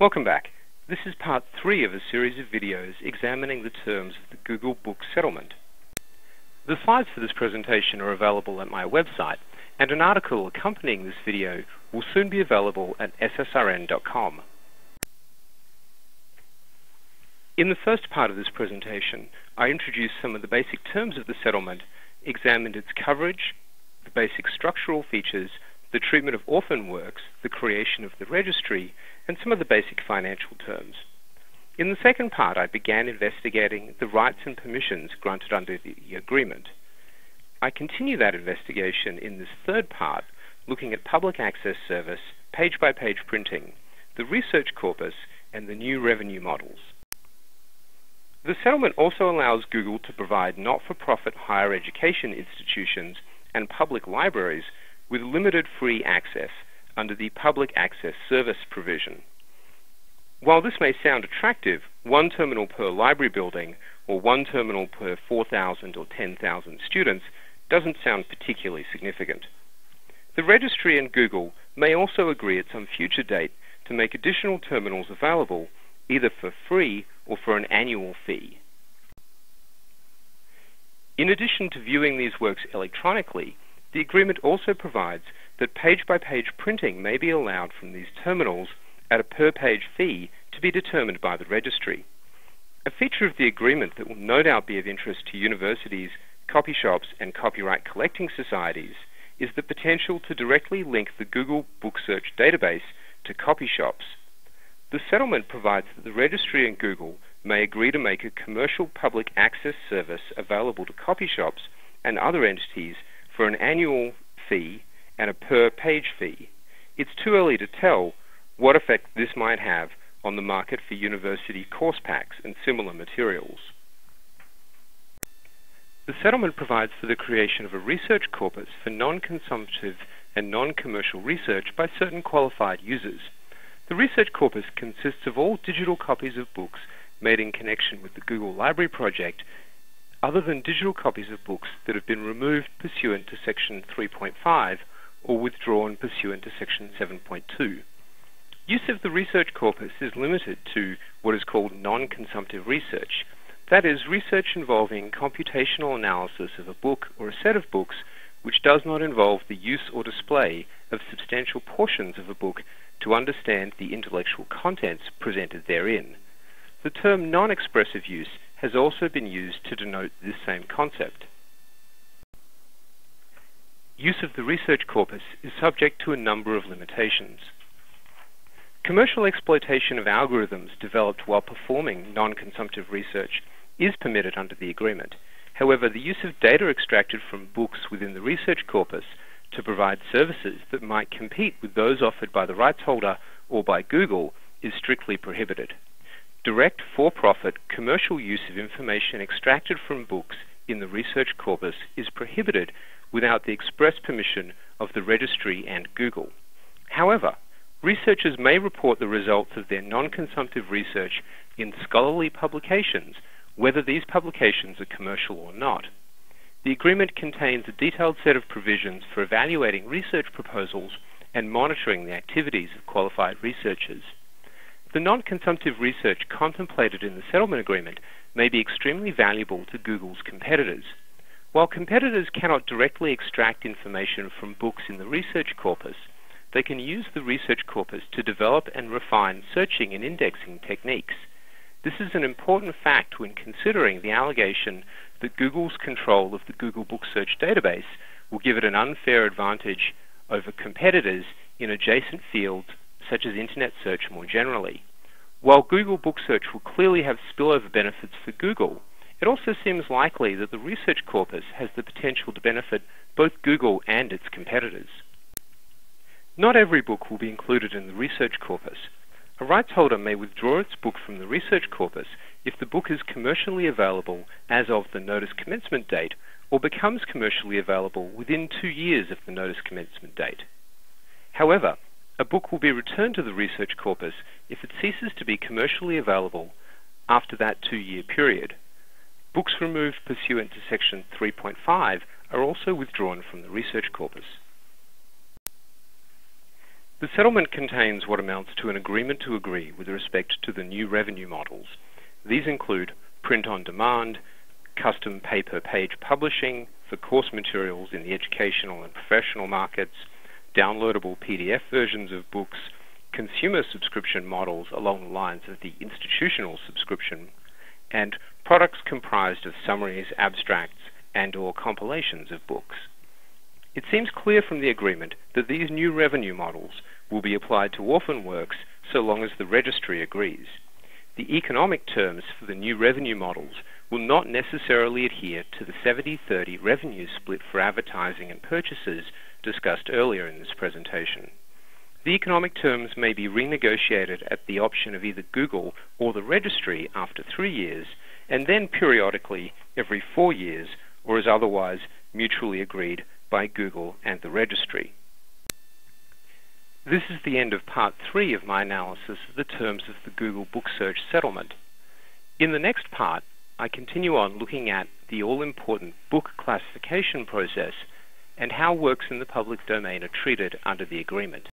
Welcome back. This is part 3 of a series of videos examining the terms of the Google Book settlement. The slides for this presentation are available at my website, and an article accompanying this video will soon be available at ssrn.com. In the first part of this presentation, I introduced some of the basic terms of the settlement, examined its coverage, the basic structural features, the treatment of orphan works, the creation of the registry, and some of the basic financial terms. In the second part, I began investigating the rights and permissions granted under the agreement. I continue that investigation in this third part, looking at public access service, page-by-page printing, the research corpus, and the new revenue models. The settlement also allows Google to provide not-for-profit higher education institutions and public libraries with limited free access under the Public Access Service provision. While this may sound attractive, one terminal per library building or one terminal per 4,000 or 10,000 students doesn't sound particularly significant. The registry and Google may also agree at some future date to make additional terminals available either for free or for an annual fee. In addition to viewing these works electronically, the agreement also provides that page-by-page printing may be allowed from these terminals at a per-page fee to be determined by the registry. A feature of the agreement that will no doubt be of interest to universities, copy shops, and copyright collecting societies is the potential to directly link the Google Book Search database to copy shops. The settlement provides that the registry and Google may agree to make a commercial public access service available to copy shops and other entities for an annual fee and a per-page fee. It's too early to tell what effect this might have on the market for university course packs and similar materials. The settlement provides for the creation of a research corpus for non-consumptive and non-commercial research by certain qualified users. The research corpus consists of all digital copies of books made in connection with the Google Library project, other than digital copies of books that have been removed pursuant to Section 3.5 or withdrawn pursuant to Section 7.2. Use of the research corpus is limited to what is called non-consumptive research. That is, research involving computational analysis of a book or a set of books which does not involve the use or display of substantial portions of a book to understand the intellectual contents presented therein. The term non-expressive use has also been used to denote this same concept. Use of the research corpus is subject to a number of limitations. Commercial exploitation of algorithms developed while performing non-consumptive research is permitted under the agreement. However, the use of data extracted from books within the research corpus to provide services that might compete with those offered by the rights holder or by Google is strictly prohibited. Direct, for-profit, commercial use of information extracted from books in the research corpus is prohibited without the express permission of the registry and Google. However, researchers may report the results of their non-consumptive research in scholarly publications, whether these publications are commercial or not. The agreement contains a detailed set of provisions for evaluating research proposals and monitoring the activities of qualified researchers. The non-consumptive research contemplated in the settlement agreement may be extremely valuable to Google's competitors. While competitors cannot directly extract information from books in the research corpus, they can use the research corpus to develop and refine searching and indexing techniques. This is an important fact when considering the allegation that Google's control of the Google Book Search database will give it an unfair advantage over competitors in adjacent fields such as Internet search more generally. While Google Book Search will clearly have spillover benefits for Google, it also seems likely that the research corpus has the potential to benefit both Google and its competitors. Not every book will be included in the research corpus. A rights holder may withdraw its book from the research corpus if the book is commercially available as of the notice commencement date or becomes commercially available within 2 years of the notice commencement date. However, a book will be returned to the research corpus if it ceases to be commercially available after that 2-year period. Books removed pursuant to Section 3.5 are also withdrawn from the research corpus. The settlement contains what amounts to an agreement to agree with respect to the new revenue models. These include print on demand, custom pay-per-page publishing for course materials in the educational and professional markets, downloadable PDF versions of books, consumer subscription models along the lines of the institutional subscription, and products comprised of summaries, abstracts, and/or compilations of books. It seems clear from the agreement that these new revenue models will be applied to orphan works so long as the registry agrees. The economic terms for the new revenue models will not necessarily adhere to the 70-30 revenue split for advertising and purchases discussed earlier in this presentation. The economic terms may be renegotiated at the option of either Google or the registry after 3 years, and then periodically every 4 years, or as otherwise mutually agreed by Google and the registry. This is the end of part 3 of my analysis of the terms of the Google Book Search settlement. In the next part, I continue on looking at the all-important book classification process and how works in the public domain are treated under the agreement.